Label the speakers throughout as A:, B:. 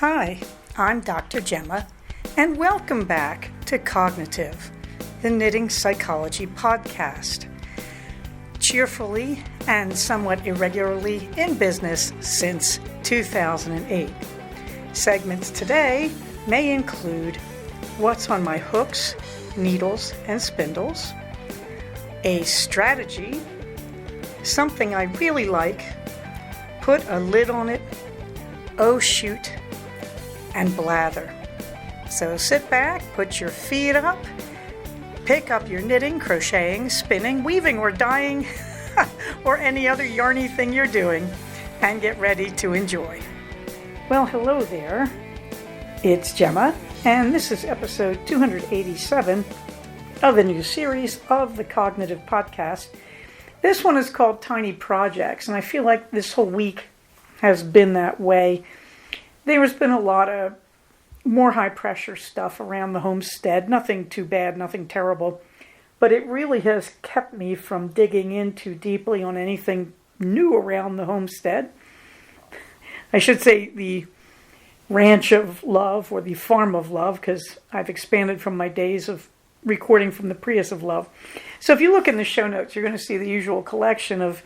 A: Hi, I'm Dr. Gemma, and welcome back to Cognitive, the Knitting Psychology podcast. Cheerfully and somewhat irregularly in business since 2008. Segments today may include what's on my hooks, needles, and spindles, a strategy, something I really like, put a lid on it, oh shoot, and blather. So sit back, put your feet up, pick up your knitting, crocheting, spinning, weaving, or dyeing, or any other yarny thing you're doing, and get ready to enjoy. Well, hello there. It's Gemma, and this is episode 287 of the new series of the Cognitive Podcast. This one is called Tiny Projects, and I feel like this whole week has been that way. There's been a lot of more high-pressure stuff around the homestead. Nothing too bad, nothing terrible. But it really has kept me from digging in too deeply on anything new around the homestead. I should say the Ranch of Love, or the Farm of Love, because I've expanded from my days of recording from the Prius of Love. So if you look in the show notes, you're going to see the usual collection of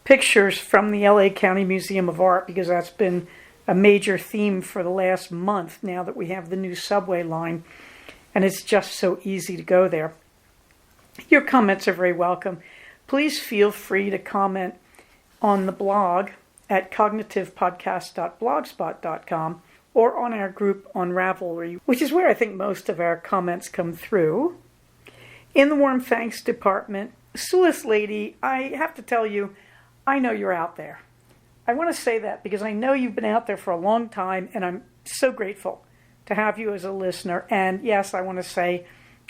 A: pictures from the LA County Museum of Art, because that's been a major theme for the last month now that we have the new subway line, and it's just so easy to go there. Your comments are very welcome. Please feel free to comment on the blog at cognitivepodcast.blogspot.com or on our group on Ravelry, which is where I think most of our comments come through. In the warm thanks department, Sulis Lady, I have to tell you, I know you're out there. I want to say that because I know you've been out there for a long time, and I'm so grateful to have you as a listener. And yes, I want to say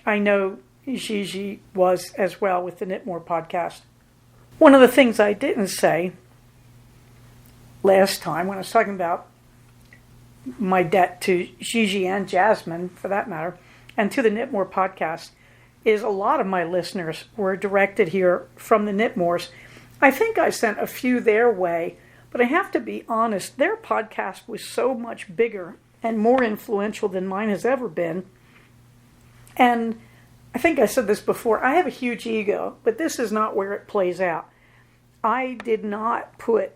A: I know Gigi was as well with the Knit More podcast. One of the things I didn't say last time when I was talking about my debt to Gigi and Jasmine, for that matter, and to the Knit More podcast, is a lot of my listeners were directed here from the Knitmores. I think I sent a few their way, but I have to be honest, their podcast was so much bigger and more influential than mine has ever been. And I think I said this before, I have a huge ego, but this is not where it plays out. I did not put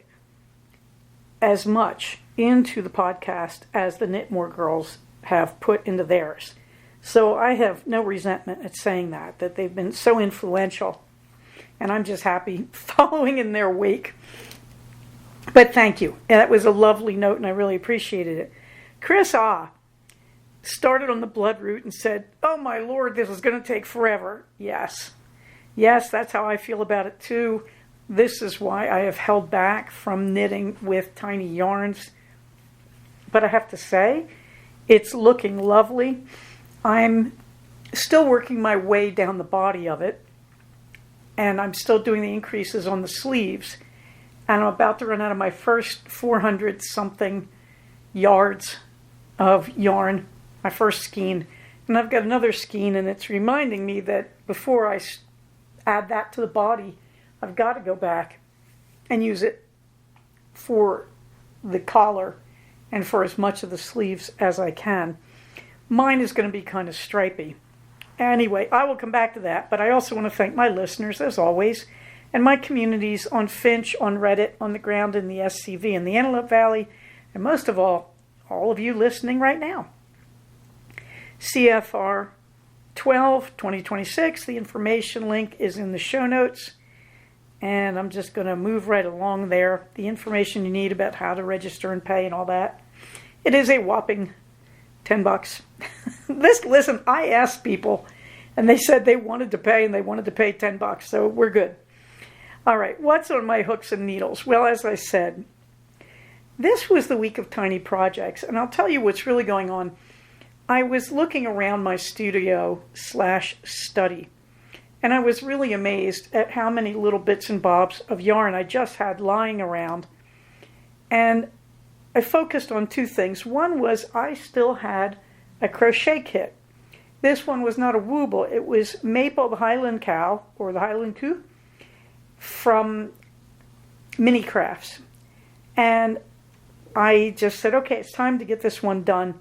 A: as much into the podcast as the Knitmore girls have put into theirs. So I have no resentment at saying that they've been so influential. And I'm just happy following in their wake. But thank you. That was a lovely note, and I really appreciated it. Chris started on the blood route and said, oh my Lord, this is going to take forever. Yes, that's how I feel about it too. This is why I have held back from knitting with tiny yarns. But I have to say, it's looking lovely. I'm still working my way down the body of it, and I'm still doing the increases on the sleeves. And I'm about to run out of my first 400-something yards of yarn, my first skein. And I've got another skein, and it's reminding me that before I add that to the body, I've got to go back and use it for the collar and for as much of the sleeves as I can. Mine is going to be kind of stripy. Anyway, I will come back to that, but I also want to thank my listeners, as always, and my communities on Finch, on Reddit, on the ground in the SCV, in the Antelope Valley, and most of all of you listening right now. CFR 12, 2026, the information link is in the show notes, and I'm just going to move right along there. The information you need about how to register and pay and all that. It is a whopping $10. Listen, I asked people, and they said they wanted to pay, and they wanted to pay $10, so we're good. All right, what's on my hooks and needles? Well, as I said, this was the week of tiny projects, and I'll tell you what's really going on. I was looking around my studio/study, and I was really amazed at how many little bits and bobs of yarn I just had lying around. And I focused on two things. One was I still had a crochet kit. This one was not a Wooble. It was Maple the Highland Cow, or the Highland Coo, from Mini Crafts. And I just said, okay, it's time to get this one done.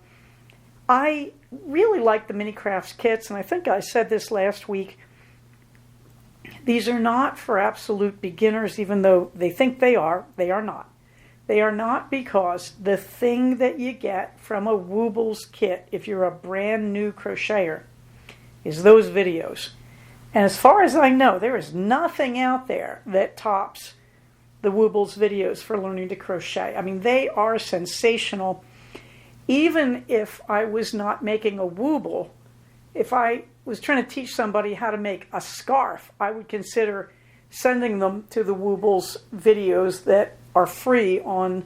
A: I really like the mini crafts kits, and I think I said this last week. These are not for absolute beginners, even though they think they are. They are not. They are not, because the thing that you get from a Woobles kit, if you're a brand new crocheter, is those videos. And as far as I know, there is nothing out there that tops the Woobles videos for learning to crochet. I mean, they are sensational. Even if I was not making a Wooble, if I was trying to teach somebody how to make a scarf, I would consider sending them to the Woobles videos that are free on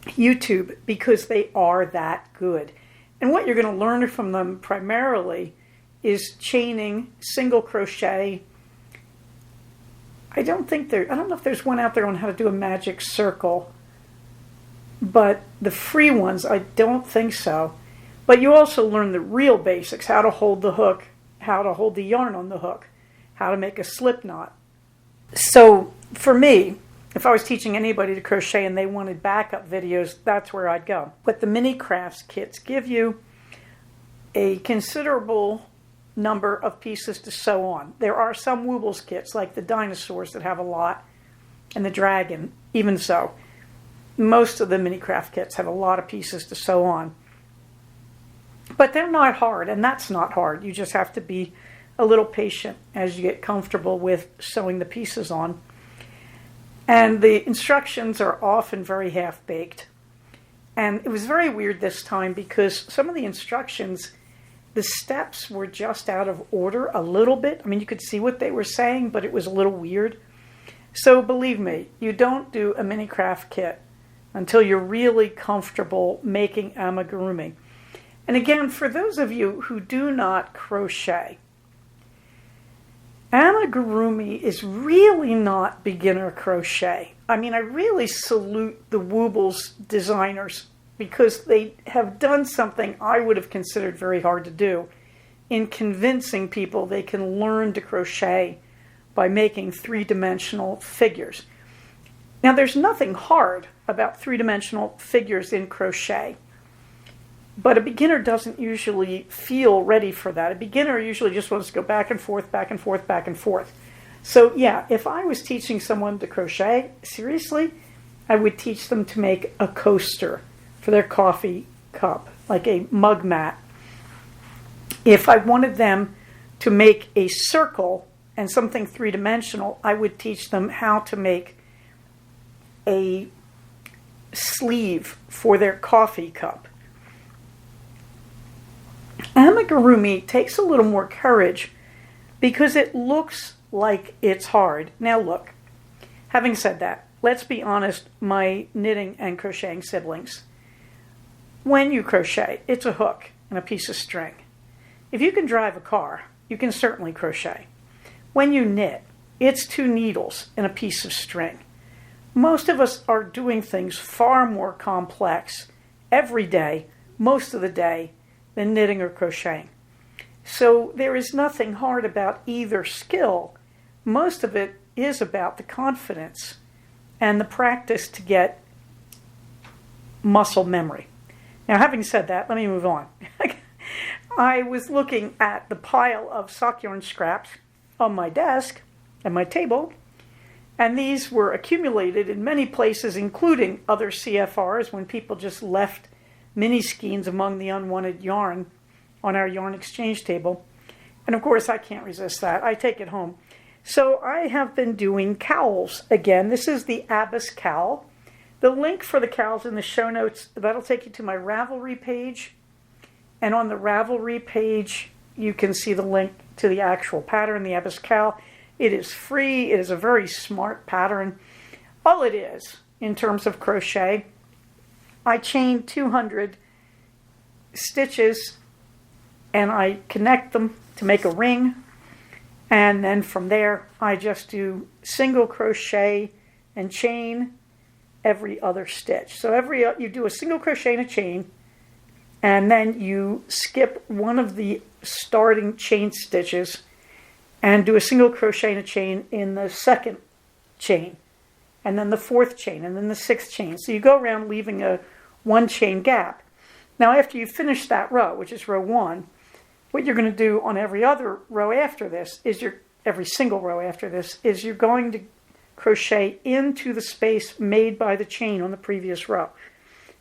A: YouTube, because they are that good. And what you're going to learn from them primarily is chaining, single crochet. I don't know if there's one out there on how to do a magic circle, but the free ones, I don't think so. But you also learn the real basics: how to hold the hook, how to hold the yarn on the hook, how to make a slip knot. So for me, if I was teaching anybody to crochet and they wanted backup videos, that's where I'd go. But the mini crafts kits give you a considerable number of pieces to sew on. There are some Woobles kits, like the dinosaurs, that have a lot, and the dragon. Even so, most of the mini craft kits have a lot of pieces to sew on. But they're not hard, and that's not hard. You just have to be a little patient as you get comfortable with sewing the pieces on. And the instructions are often very half-baked. And it was very weird this time, because some of the instructions, the steps were just out of order a little bit. I mean, you could see what they were saying, but it was a little weird. So believe me, you don't do a mini craft kit until you're really comfortable making amigurumi. And again, for those of you who do not crochet, amigurumi is really not beginner crochet. I mean, I really salute the Woobles designers, because they have done something I would have considered very hard to do in convincing people they can learn to crochet by making three-dimensional figures. Now, there's nothing hard about three-dimensional figures in crochet, but a beginner doesn't usually feel ready for that. A beginner usually just wants to go back and forth, back and forth, back and forth. So yeah, if I was teaching someone to crochet, seriously, I would teach them to make a coaster for their coffee cup, like a mug mat. If I wanted them to make a circle and something three-dimensional, I would teach them how to make a sleeve for their coffee cup. Amigurumi takes a little more courage because it looks like it's hard. Now look, having said that, let's be honest, my knitting and crocheting siblings. When you crochet, it's a hook and a piece of string. If you can drive a car, you can certainly crochet. When you knit, it's two needles and a piece of string. Most of us are doing things far more complex every day, most of the day, than knitting or crocheting. So there is nothing hard about either skill. Most of it is about the confidence and the practice to get muscle memory. Now, having said that, let me move on. I was looking at the pile of sock yarn scraps on my desk and my table, and these were accumulated in many places, including other CFRs, when people just left mini skeins among the unwanted yarn on our yarn exchange table. And of course, I can't resist that. I take it home. So I have been doing cowls again. This is the Abbas cowl. The link for the cowls in the show notes, that'll take you to my Ravelry page. And on the Ravelry page, you can see the link to the actual pattern, the Abbas cowl. It is free. It is a very smart pattern. All it is, in terms of crochet, I chain 200 stitches and I connect them to make a ring. And then from there, I just do single crochet and chain every other stitch. So you do a single crochet and a chain, and then you skip one of the starting chain stitches and do a single crochet and a chain in the second chain. and then the 4th chain, and then the 6th chain. So you go around leaving a 1 chain gap. Now after you finish that row, which is row 1, what you're going to do on every other row after this is every single row after this is you're going to crochet into the space made by the chain on the previous row.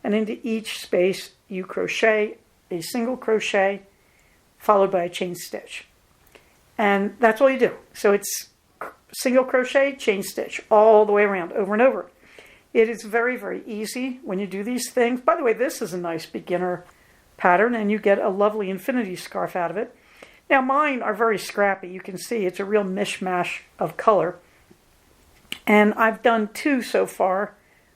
A: And into each space you crochet a single crochet followed by a chain stitch. And that's all you do. So it's single crochet, chain stitch, all the way around, over and over. It is very, very easy when you do these things. By the way, this is a nice beginner pattern, and you get a lovely infinity scarf out of it. Now, mine are very scrappy. You can see it's a real mishmash of color. And I've done 2 so far.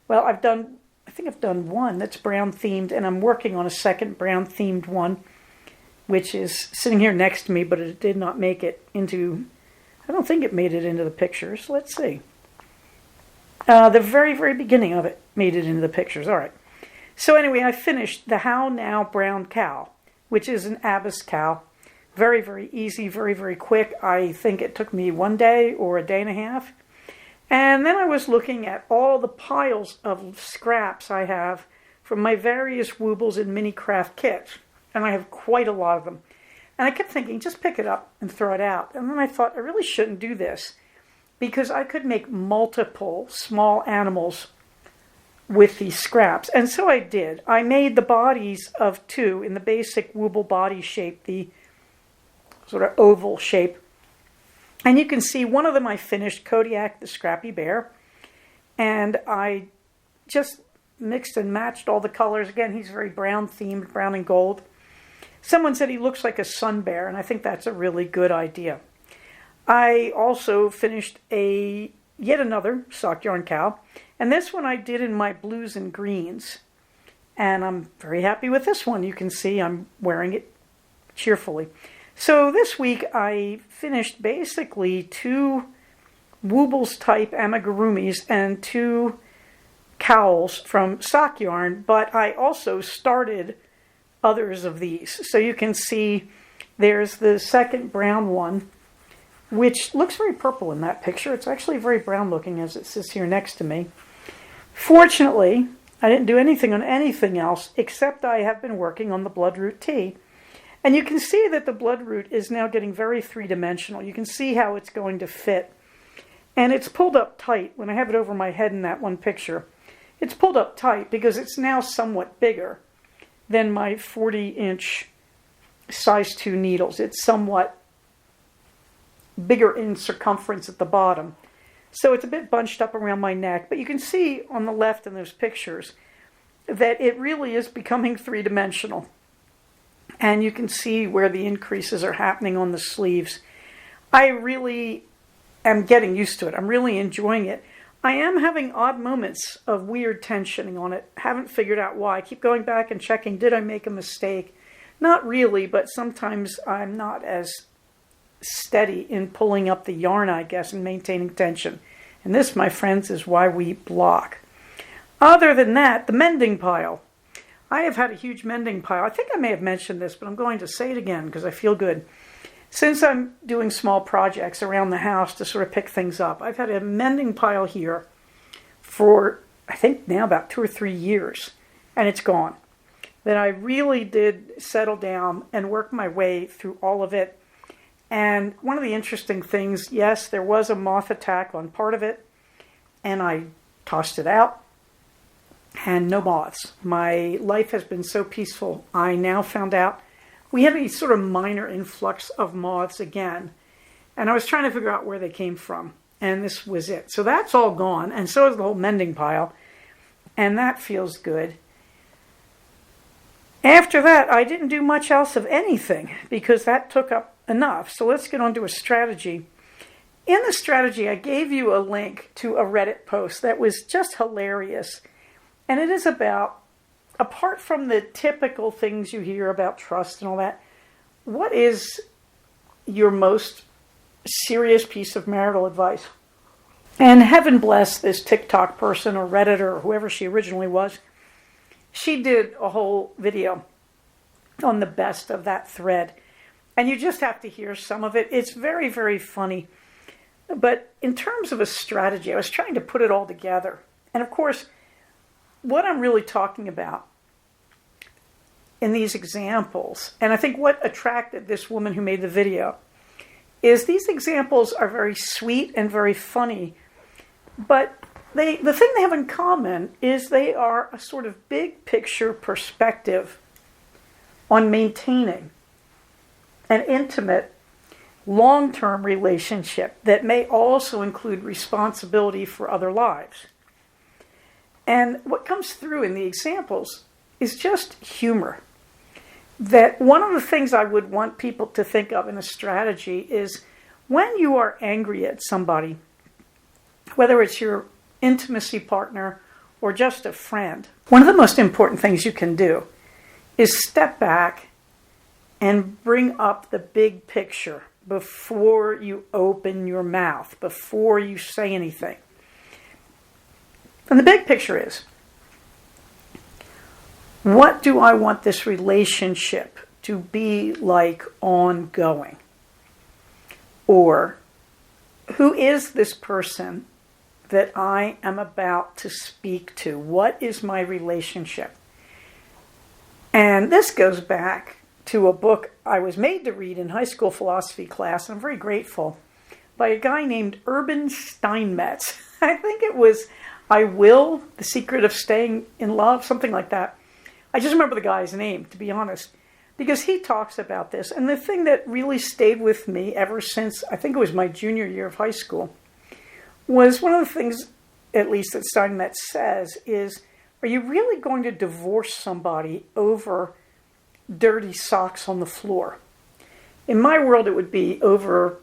A: Well, I think I've done 1 that's brown themed, and I'm working on a second brown themed one, which is sitting here next to me, but it did not make it into, I don't think it made it into the pictures. Let's see. The very, very beginning of it made it into the pictures. All right. So anyway, I finished the How Now Brown Cow, which is an Abbas cow. Very, very easy, very, very quick. I think it took me 1 day or a day and a half. And then I was looking at all the piles of scraps I have from my various Woobles and mini craft kits. And I have quite a lot of them. And I kept thinking, just pick it up and throw it out. And then I thought, I really shouldn't do this, because I could make multiple small animals with these scraps. And so I did. I made the bodies of 2 in the basic Wooble body shape, the sort of oval shape. And you can see one of them I finished, Kodiak the Scrappy Bear. And I just mixed and matched all the colors. Again, he's very brown themed, brown and gold. Someone said he looks like a sun bear, and I think that's a really good idea. I also finished yet another sock yarn cow, and this one I did in my blues and greens, and I'm very happy with this one. You can see I'm wearing it cheerfully. So this week I finished basically 2 Woobles type amigurumis and 2 cowls from sock yarn, but I also started others of these. So you can see there's the second brown one, which looks very purple in that picture. It's actually very brown looking as it sits here next to me. Fortunately, I didn't do anything on anything else except I have been working on the Bloodroot Tee. And you can see that the Bloodroot is now getting very 3-dimensional. You can see how it's going to fit. And it's pulled up tight. When I have it over my head in that one picture, it's pulled up tight because it's now somewhat bigger than my 40-inch size 2 needles. It's somewhat bigger in circumference at the bottom. So it's a bit bunched up around my neck. But you can see on the left in those pictures that it really is becoming 3-dimensional. And you can see where the increases are happening on the sleeves. I really am getting used to it. I'm really enjoying it. I am having odd moments of weird tensioning on it. Haven't figured out why. I keep going back and checking, did I make a mistake? Not really, but sometimes I'm not as steady in pulling up the yarn, I guess, and maintaining tension. And this, my friends, is why we block. Other than that, the mending pile. I have had a huge mending pile. I think I may have mentioned this, but I'm going to say it again because I feel good. Since I'm doing small projects around the house to sort of pick things up, I've had a mending pile here for, I think now about 2 or 3 years, and it's gone. That I really did settle down and work my way through all of it. And one of the interesting things, yes, there was a moth attack on part of it, and I tossed it out. And no moths. My life has been so peaceful. I now found out we had a sort of minor influx of moths again. And I was trying to figure out where they came from. And this was it. So that's all gone. And so is the whole mending pile. And that feels good. After that, I didn't do much else of anything because that took up enough. So let's get on to a strategy. In the strategy, I gave you a link to a Reddit post that was just hilarious. And it is about, apart from the typical things you hear about trust and all that, what is your most serious piece of marital advice? And heaven bless this TikTok person or Redditor or whoever she originally was. She did a whole video on the best of that thread. And you just have to hear some of it. It's very, very funny. But in terms of a strategy, I was trying to put it all together. And of course, what I'm really talking about in these examples, and I think what attracted this woman who made the video, is these examples are very sweet and very funny, but the thing they have in common is they are a sort of big picture perspective on maintaining an intimate, long-term relationship that may also include responsibility for other lives. And what comes through in the examples is just humor. That one of the things I would want people to think of in a strategy is when you are angry at somebody, whether it's your intimacy partner or just a friend, one of the most important things you can do is step back and bring up the big picture before you open your mouth, before you say anything. And the big picture is, what do I want this relationship to be like ongoing? Or, who is this person that I am about to speak to? What is my relationship? And this goes back to a book I was made to read in high school philosophy class, and I'm very grateful, by a guy named Urban Steinmetz. I think it was I Will, The Secret of Staying in Love, something like that. I just remember the guy's name, to be honest, because he talks about this. And the thing that really stayed with me ever since, I think it was my junior year of high school, was one of the things, at least that Steinmetz says, is, are you really going to divorce somebody over dirty socks on the floor? In my world, it would be over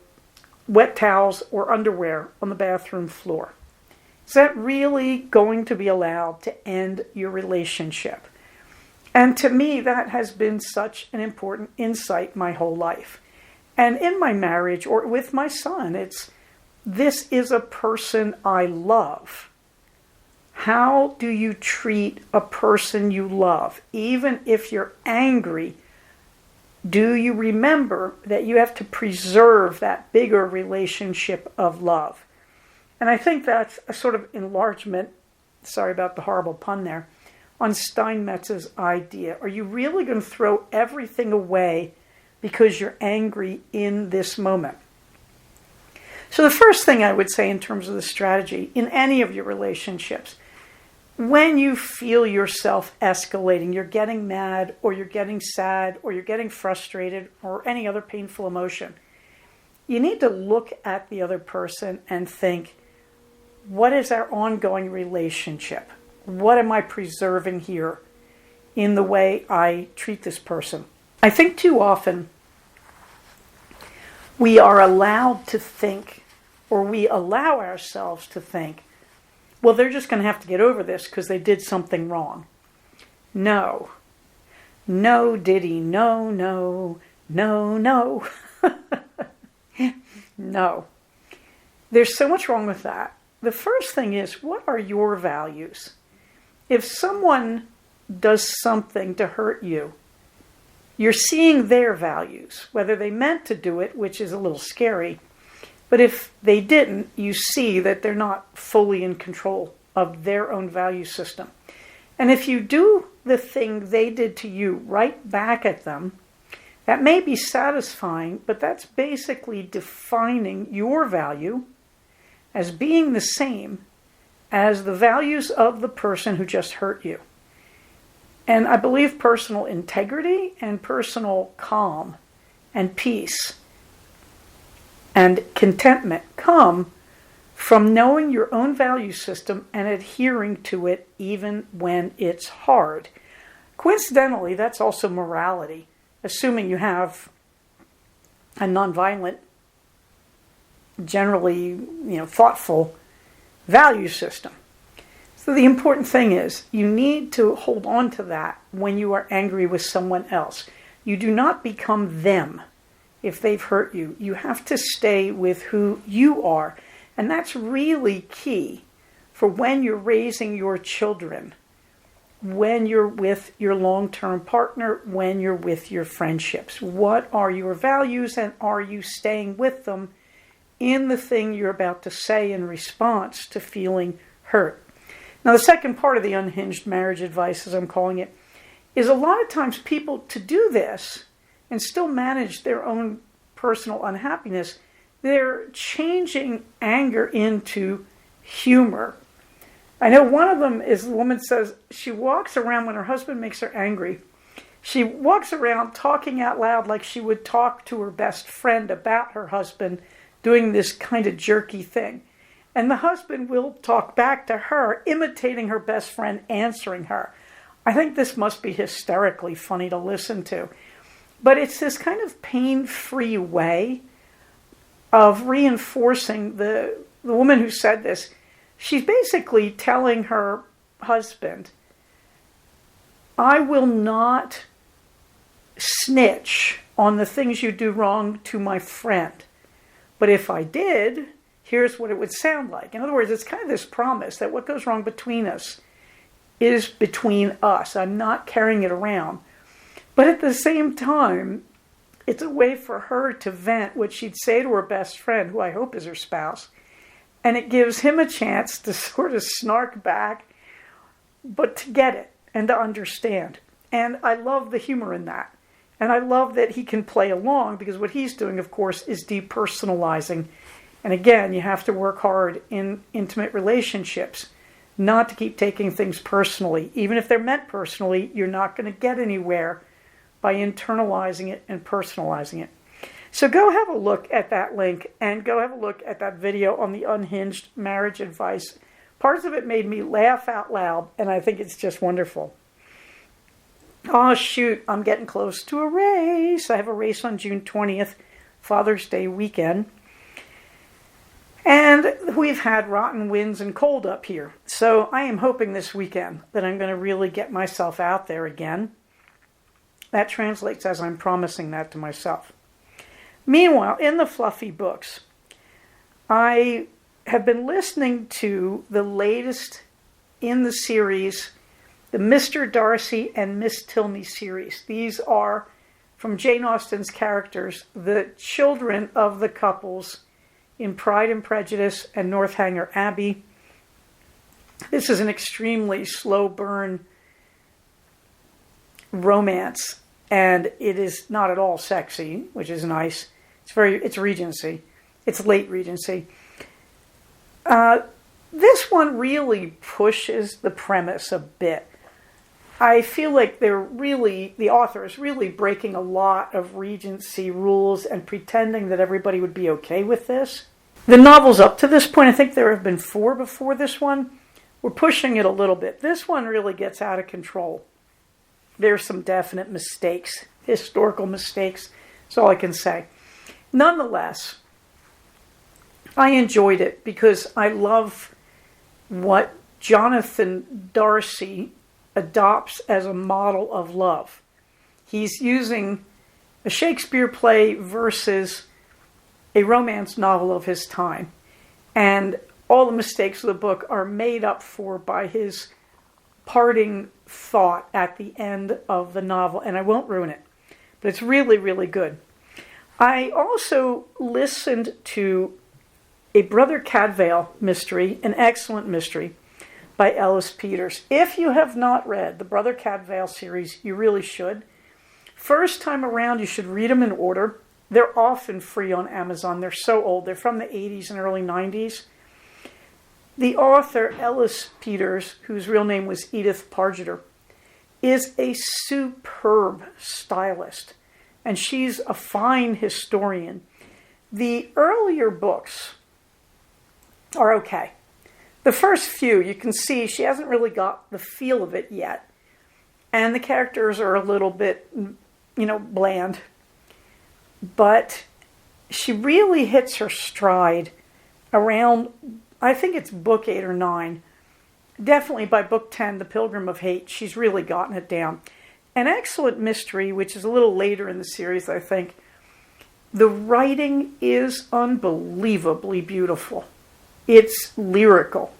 A: wet towels or underwear on the bathroom floor. Is that really going to be allowed to end your relationship? And to me, that has been such an important insight my whole life. And in my marriage or with my son, it's, this is a person I love. How do you treat a person you love? Even if you're angry, do you remember that you have to preserve that bigger relationship of love? And I think that's a sort of enlargement, sorry about the horrible pun there, on Steinmetz's idea. Are you really going to throw everything away because you're angry in this moment? So the first thing I would say in terms of the strategy in any of your relationships, when you feel yourself escalating, you're getting mad or you're getting sad or you're getting frustrated or any other painful emotion, you need to look at the other person and think, what is our ongoing relationship? What am I preserving here in the way I treat this person? I think too often we are allowed to think, or we allow ourselves to think, well, they're just going to have to get over this because they did something wrong. No. No, Diddy. No, no, no, no. No. There's so much wrong with that. The first thing is, what are your values? If someone does something to hurt you, you're seeing their values, whether they meant to do it, which is a little scary. But if they didn't, you see that they're not fully in control of their own value system. And if you do the thing they did to you right back at them, that may be satisfying, but that's basically defining your value as being the same as the values of the person who just hurt you. And I believe personal integrity and personal calm and peace and contentment come from knowing your own value system and adhering to it even when it's hard. Coincidentally, that's also morality, assuming you have a nonviolent, generally, thoughtful value system. So the important thing is you need to hold on to that when you are angry with someone else. You do not become them if they've hurt you. You have to stay with who you are. And that's really key for when you're raising your children, when you're with your long-term partner, when you're with your friendships. What are your values, and are you staying with them in the thing you're about to say in response to feeling hurt. Now, the second part of the unhinged marriage advice, as I'm calling it, is a lot of times people, to do this and still manage their own personal unhappiness, they're changing anger into humor. I know one of them is, the woman says she walks around when her husband makes her angry. She walks around talking out loud like she would talk to her best friend about her husband doing this kind of jerky thing. And the husband will talk back to her, imitating her best friend, answering her. I think this must be hysterically funny to listen to. But it's this kind of pain-free way of reinforcing the woman who said this. She's basically telling her husband, I will not snitch on the things you do wrong to my friend. But if I did, here's what it would sound like. In other words, it's kind of this promise that what goes wrong between us is between us. I'm not carrying it around. But at the same time, it's a way for her to vent what she'd say to her best friend, who I hope is her spouse. And it gives him a chance to sort of snark back, but to get it and to understand. And I love the humor in that. And I love that he can play along, because what he's doing, of course, is depersonalizing. And again, you have to work hard in intimate relationships not to keep taking things personally. Even if they're meant personally, you're not going to get anywhere by internalizing it and personalizing it. So go have a look at that link and go have a look at that video on the unhinged marriage advice. Parts of it made me laugh out loud, and I think it's just wonderful. Oh, shoot, I'm getting close to a race. I have a race on June 20th, Father's Day weekend. And we've had rotten winds and cold up here. So I am hoping this weekend that I'm going to really get myself out there again. That translates as I'm promising that to myself. Meanwhile, in the fluffy books, I have been listening to the latest in the series, the Mr. Darcy and Miss Tilney series. These are, from Jane Austen's characters, the children of the couples in Pride and Prejudice and Northanger Abbey. This is an extremely slow burn romance, and it is not at all sexy, which is nice. It's Regency. It's late Regency. This one really pushes the premise a bit. I feel like the author is really breaking a lot of Regency rules and pretending that everybody would be okay with this. The novels up to this point, I think there have been 4 before this one, were pushing it a little bit. This one really gets out of control. There's some definite mistakes, historical mistakes. That's all I can say. Nonetheless, I enjoyed it because I love what Jonathan Darcy adopts as a model of love. He's using a Shakespeare play versus a romance novel of his time. And all the mistakes of the book are made up for by his parting thought at the end of the novel. And I won't ruin it, but it's really, really good. I also listened to a Brother Cadfael mystery, an excellent mystery, by Ellis Peters. If you have not read the Brother Cadfael series, you really should. First time around, you should read them in order. They're often free on Amazon. They're so old. They're from the 80s and early 90s. The author, Ellis Peters, whose real name was Edith Pargeter, is a superb stylist, and she's a fine historian. The earlier books are okay. The first few, you can see she hasn't really got the feel of it yet. And the characters are a little bit, bland. But she really hits her stride around, I think it's book 8 or 9. Definitely by book 10, The Pilgrim of Hate, she's really gotten it down. An excellent mystery, which is a little later in the series, I think. The writing is unbelievably beautiful. It's lyrical.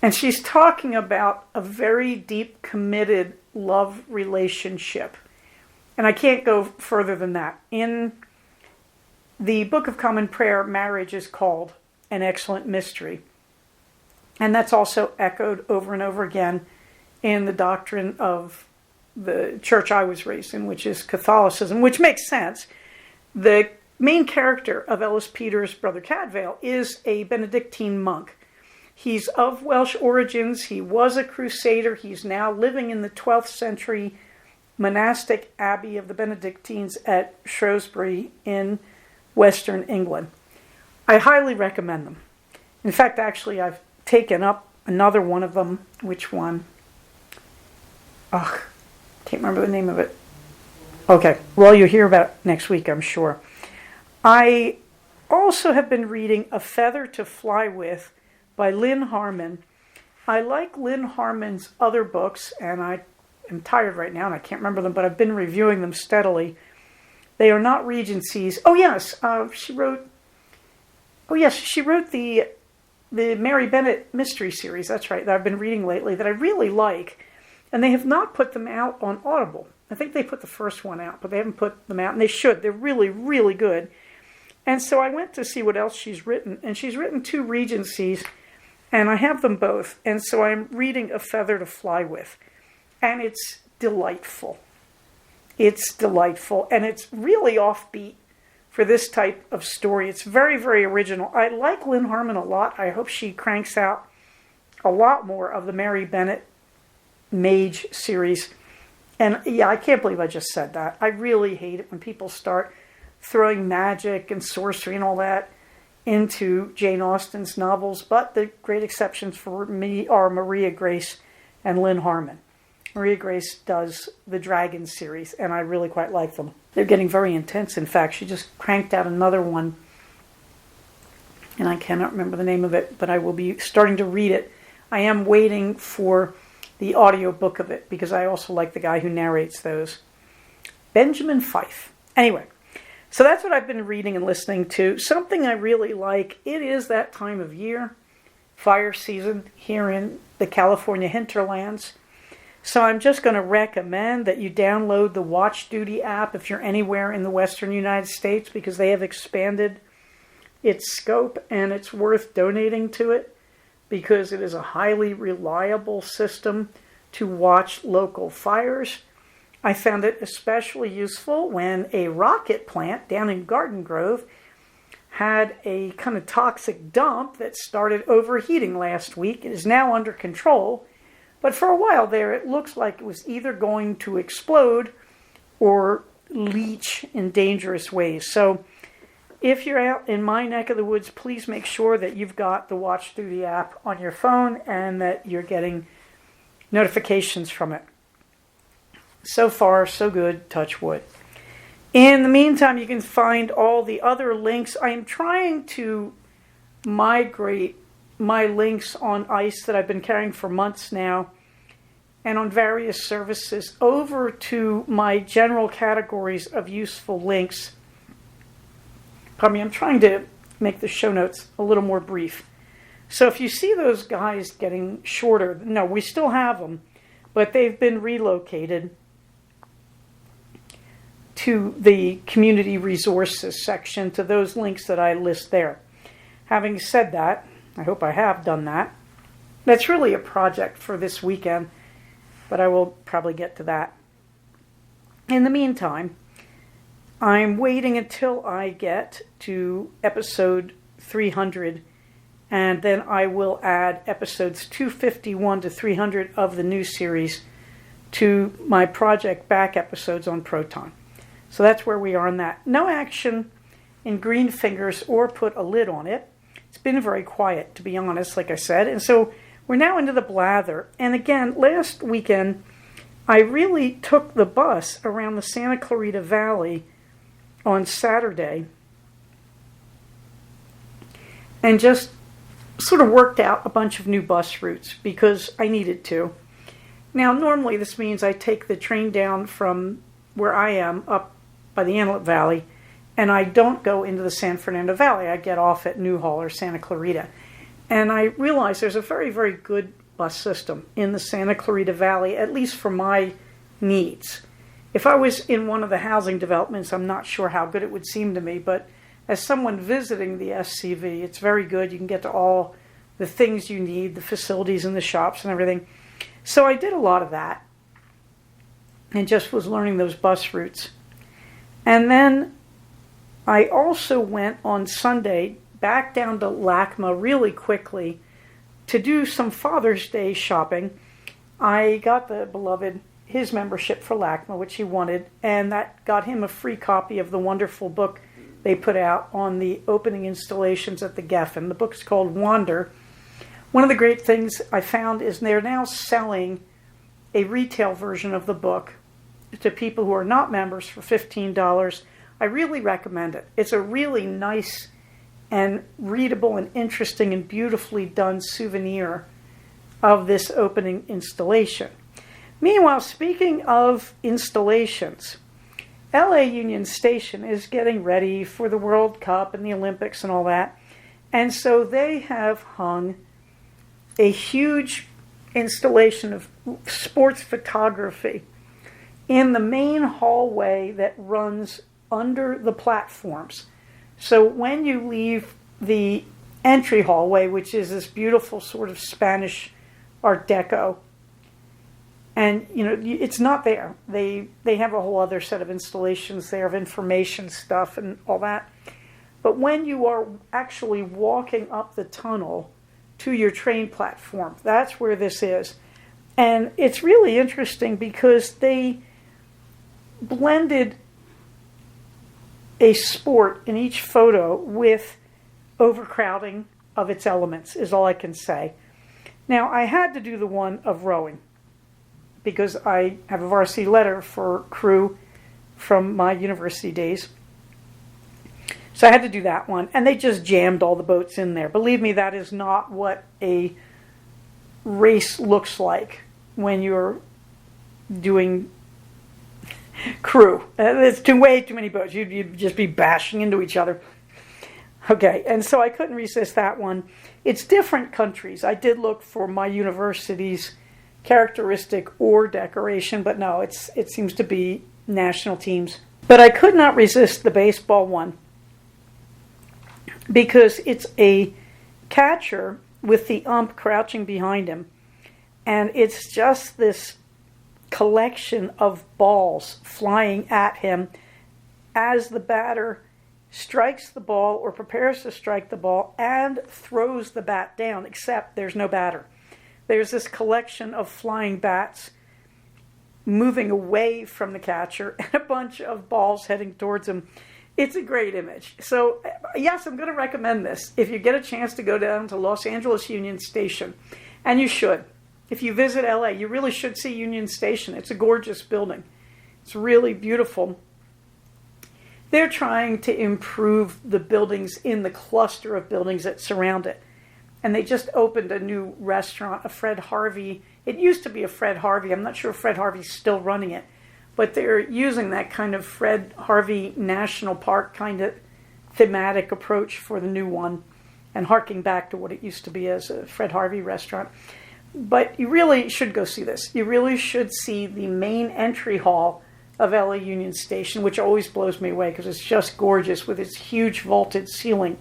A: And she's talking about a very deep, committed love relationship. And I can't go further than that. In the Book of Common Prayer, marriage is called an excellent mystery. And that's also echoed over and over again in the doctrine of the church I was raised in, which is Catholicism, which makes sense. The main character of Ellis Peters' Brother Cadfael is a Benedictine monk. He's of Welsh origins. He was a crusader. He's now living in the 12th century monastic abbey of the Benedictines at Shrewsbury in Western England. I highly recommend them. In fact, actually, I've taken up another one of them. Which one? Ugh, can't remember the name of it. Okay, well, you'll hear about it next week, I'm sure. I also have been reading A Feather to Fly With by Lynn Harmon. I like Lynn Harmon's other books, and I am tired right now, and I can't remember them, but I've been reviewing them steadily. They are not Regencies. Oh, yes, she wrote the Mary Bennett mystery series, that's right, that I've been reading lately, that I really like, and they have not put them out on Audible. I think they put the first one out, but they haven't put them out, and they should. They're really, really good. And so I went to see what else she's written, and she's written 2 Regencies, and I have them both, and so I'm reading A Feather to Fly With, and it's delightful. It's delightful, and it's really offbeat for this type of story. It's very, very original. I like Lynn Harmon a lot. I hope she cranks out a lot more of the Mary Bennett Mage series. And yeah, I can't believe I just said that. I really hate it when people start throwing magic and sorcery and all that into Jane Austen's novels. But the great exceptions for me are Maria Grace and Lynn Harmon. Maria Grace does the Dragon series, and I really quite like them. They're getting very intense. In fact, she just cranked out another one, and I cannot remember the name of it, but I will be starting to read it. I am waiting for the audiobook of it, because I also like the guy who narrates those. Benjamin Fife. Anyway, so that's what I've been reading and listening to. Something I really like, it is that time of year, fire season here in the California hinterlands. So I'm just going to recommend that you download the Watch Duty app if you're anywhere in the western United States, because they have expanded its scope and it's worth donating to it, because it is a highly reliable system to watch local fires. I found it especially useful when a rocket plant down in Garden Grove had a kind of toxic dump that started overheating last week. It is now under control. But for a while there, it looks like it was either going to explode or leach in dangerous ways. So if you're out in my neck of the woods, please make sure that you've got the Watch Duty app on your phone and that you're getting notifications from it. So far, so good, touch wood. In the meantime, you can find all the other links. I am trying to migrate my links on ICE that I've been carrying for months now and on various services over to my general categories of useful links. Pardon me, I'm trying to make the show notes a little more brief. So if you see those guys getting shorter, no, we still have them, but they've been relocated to the community resources section, to those links that I list there. Having said that, I hope I have done that. That's really a project for this weekend, but I will probably get to that. In the meantime, I'm waiting until I get to episode 300, and then I will add episodes 251 to 300 of the new series to my project back episodes on Proton. So that's where we are on that. No action in Green Fingers or Put a Lid on It. It's been very quiet, to be honest, like I said. And so we're now into the blather. And again, last weekend, I really took the bus around the Santa Clarita Valley on Saturday and just sort of worked out a bunch of new bus routes because I needed to. Now, normally this means I take the train down from where I am up by the Antelope Valley, and I don't go into the San Fernando Valley. I get off at Newhall or Santa Clarita. And I realize there's a very, very good bus system in the Santa Clarita Valley, at least for my needs. If I was in one of the housing developments, I'm not sure how good it would seem to me, but as someone visiting the SCV, it's very good. You can get to all the things you need, the facilities and the shops and everything. So I did a lot of that and just was learning those bus routes. And then I also went on Sunday back down to LACMA really quickly to do some Father's Day shopping. I got the beloved his membership for LACMA, which he wanted, and that got him a free copy of the wonderful book they put out on the opening installations at the Geffen. The book's called Wander. One of the great things I found is they're now selling a retail version of the book to people who are not members for $15. I really recommend it. It's a really nice and readable and interesting and beautifully done souvenir of this opening installation. Meanwhile, speaking of installations, LA Union Station is getting ready for the World Cup and the Olympics and all that. And so they have hung a huge installation of sports photography in the main hallway that runs under the platforms. So when you leave the entry hallway, which is this beautiful sort of Spanish Art Deco, and it's not there. They have a whole other set of installations there of information stuff and all that. But when you are actually walking up the tunnel to your train platform, that's where this is. And it's really interesting because they blended a sport in each photo with overcrowding of its elements, is all I can say. Now, I had to do the one of rowing because I have a varsity letter for crew from my university days. So I had to do that one. And they just jammed all the boats in there. Believe me, that is not what a race looks like when you're doing crew. It's way too many boats. You'd just be bashing into each other. Okay, and so I couldn't resist that one. It's different countries. I did look for my university's characteristic or decoration, but no, it seems to be national teams. But I could not resist the baseball one because it's a catcher with the ump crouching behind him, and it's just this collection of balls flying at him as the batter strikes the ball or prepares to strike the ball and throws the bat down, except there's no batter. There's this collection of flying bats moving away from the catcher and a bunch of balls heading towards him. It's a great image. So, yes, I'm going to recommend this. If you get a chance to go down to Los Angeles Union Station, and you should. If you visit LA, you really should see Union Station. It's a gorgeous building. It's really beautiful. They're trying to improve the buildings in the cluster of buildings that surround it. And they just opened a new restaurant, a Fred Harvey. It used to be a Fred Harvey. I'm not sure if Fred Harvey's still running it. But they're using that kind of Fred Harvey National Park kind of thematic approach for the new one and harking back to what it used to be as a Fred Harvey restaurant. But you really should go see this. You really should see the main entry hall of LA Union Station, which always blows me away because it's just gorgeous with its huge vaulted ceiling.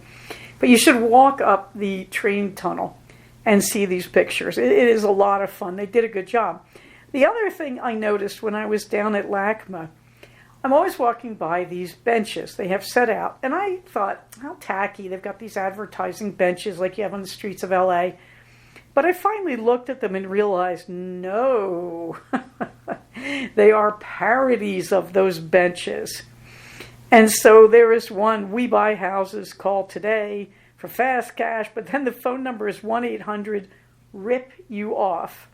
A: But you should walk up the train tunnel and see these pictures. It is a lot of fun. They did a good job. The other thing I noticed when I was down at LACMA, I'm always walking by these benches they have set out, and I thought, how tacky. They've got these advertising benches like you have on the streets of LA. But I finally looked at them and realized, no, they are parodies of those benches. And so there is one, we buy houses, call today for fast cash, but then the phone number is 1-800-RIP-YOU-OFF.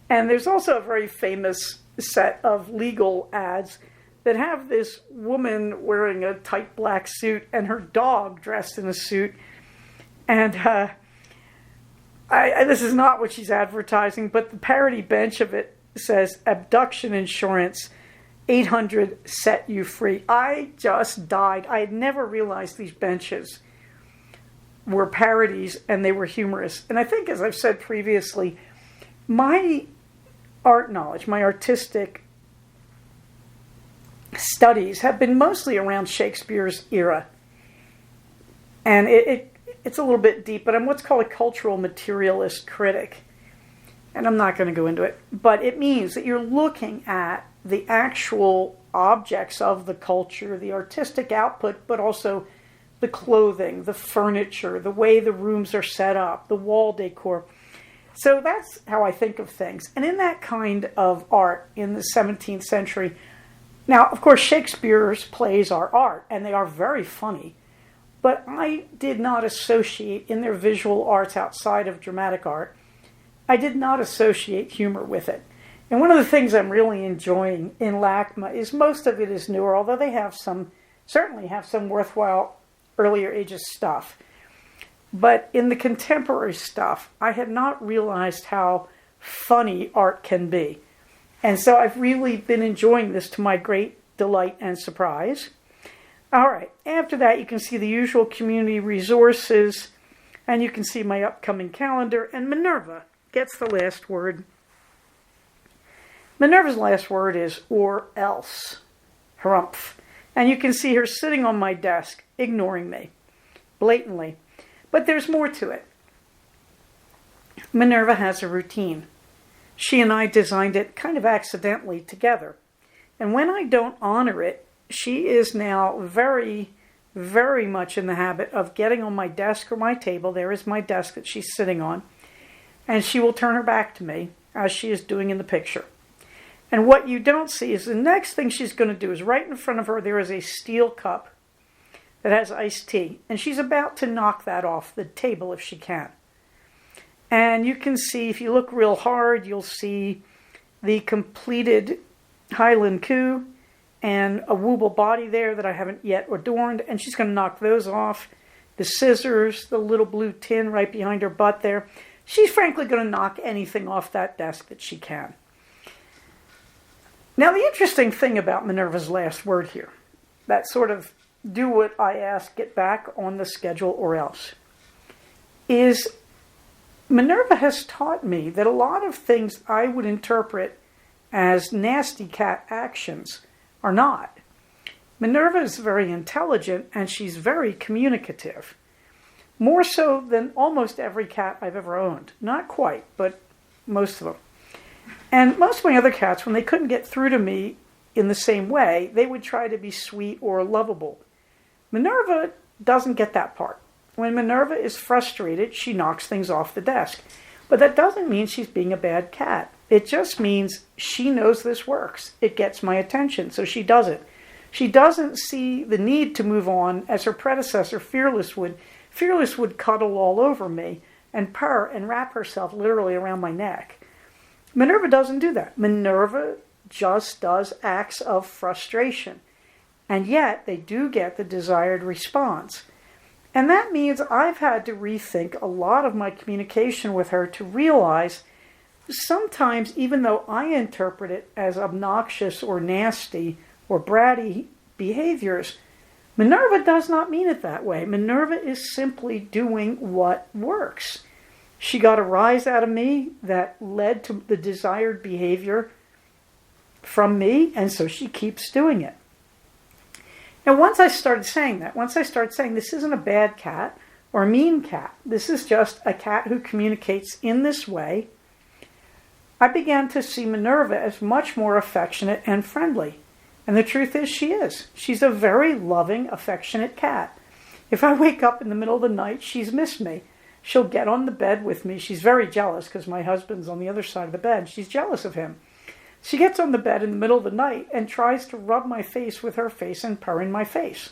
A: And there's also a very famous set of legal ads that have this woman wearing a tight black suit and her dog dressed in a suit. And this is not what she's advertising, but the parody bench of it says, abduction insurance, 800 set you free. I just died. I had never realized these benches were parodies and they were humorous. And I think, as I've said previously, my art knowledge, my artistic studies have been mostly around Shakespeare's era. And it's a little bit deep, but I'm what's called a cultural materialist critic. And I'm not going to go into it, but it means that you're looking at the actual objects of the culture, the artistic output, but also the clothing, the furniture, the way the rooms are set up, the wall decor. So that's how I think of things. And in that kind of art in the 17th century, now, of course, Shakespeare's plays are art, and they are very funny. But I did not associate in their visual arts outside of dramatic art, I did not associate humor with it. And one of the things I'm really enjoying in LACMA is most of it is newer, although they certainly have some worthwhile earlier ages stuff. But in the contemporary stuff, I had not realized how funny art can be. And so I've really been enjoying this to my great delight and surprise. All right, after that you can see the usual community resources, and you can see my upcoming calendar, and Minerva gets the last word. Minerva's last word is or else, harumph. And you can see her sitting on my desk, ignoring me, blatantly. But there's more to it. Minerva has a routine. She and I designed it kind of accidentally together. And when I don't honor it, she is now very, very much in the habit of getting on my desk or my table. There is my desk that she's sitting on. And she will turn her back to me, as she is doing in the picture. And what you don't see is the next thing she's going to do is right in front of her there is a steel cup that has iced tea. And she's about to knock that off the table if she can. And you can see, if you look real hard, you'll see the completed Highland Coup and a Wooble body there that I haven't yet adorned. And she's going to knock those off. The scissors, the little blue tin right behind her butt there. She's frankly going to knock anything off that desk that she can. Now, the interesting thing about Minerva's last word here, that sort of do what I ask, get back on the schedule or else, is Minerva has taught me that a lot of things I would interpret as nasty cat actions are not. Minerva is very intelligent and she's very communicative. More so than almost every cat I've ever owned. Not quite, but most of them. And most of my other cats, when they couldn't get through to me in the same way, they would try to be sweet or lovable. Minerva doesn't get that part. When Minerva is frustrated, she knocks things off the desk. But that doesn't mean she's being a bad cat. It just means she knows this works. It gets my attention, so she does it. She doesn't see the need to move on as her predecessor, Fearless, would. Fearless would cuddle all over me and purr and wrap herself literally around my neck. Minerva doesn't do that. Minerva just does acts of frustration. And yet they do get the desired response. And that means I've had to rethink a lot of my communication with her to realize sometimes, even though I interpret it as obnoxious or nasty or bratty behaviors, Minerva does not mean it that way. Minerva is simply doing what works. She got a rise out of me that led to the desired behavior from me, and so she keeps doing it. And once I started saying this isn't a bad cat or a mean cat, this is just a cat who communicates in this way, I began to see Minerva as much more affectionate and friendly. And the truth is she is. She's a very loving, affectionate cat. If I wake up in the middle of the night, she's missed me. She'll get on the bed with me. She's very jealous because my husband's on the other side of the bed. She's jealous of him. She gets on the bed in the middle of the night and tries to rub my face with her face and purr in my face.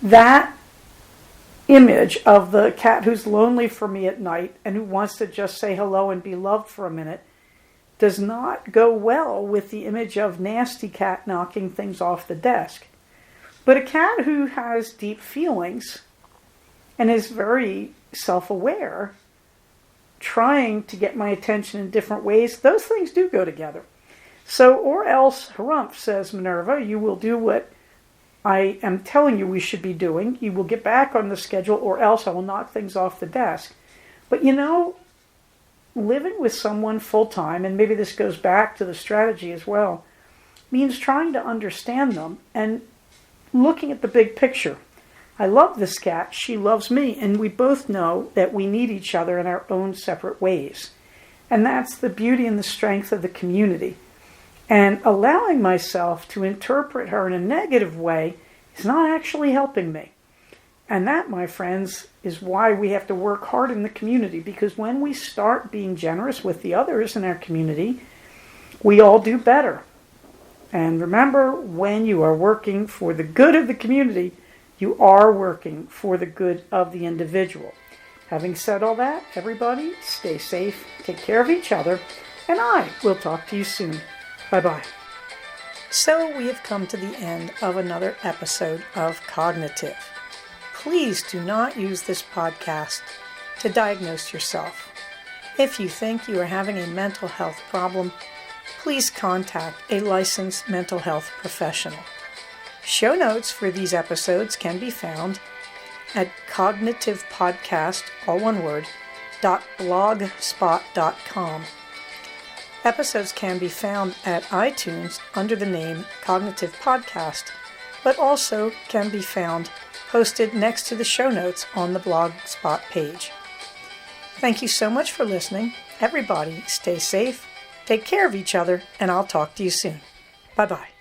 A: That image of the cat who's lonely for me at night and who wants to just say hello and be loved for a minute does not go well with the image of nasty cat knocking things off the desk. But a cat who has deep feelings and is very self-aware, trying to get my attention in different ways, those things do go together. So, or else, harumph, says Minerva, you will do what I am telling you we should be doing. You will get back on the schedule, or else I will knock things off the desk. But you know, living with someone full-time, and maybe this goes back to the strategy as well, means trying to understand them and looking at the big picture. I love this cat, she loves me, and we both know that we need each other in our own separate ways. And that's the beauty and the strength of the community. And allowing myself to interpret her in a negative way is not actually helping me. And that, my friends, is why we have to work hard in the community, because when we start being generous with the others in our community, we all do better. And remember, when you are working for the good of the community, you are working for the good of the individual. Having said all that, everybody, stay safe, take care of each other, and I will talk to you soon. Bye-bye. So we have come to the end of another episode of Cognitive. Please do not use this podcast to diagnose yourself. If you think you are having a mental health problem, please contact a licensed mental health professional. Show notes for these episodes can be found at cognitivepodcast, all one word, .blogspot.com. Episodes can be found at iTunes under the name Cognitive Podcast, but also can be found posted next to the show notes on the Blogspot page. Thank you so much for listening. Everybody, stay safe, take care of each other, and I'll talk to you soon. Bye-bye.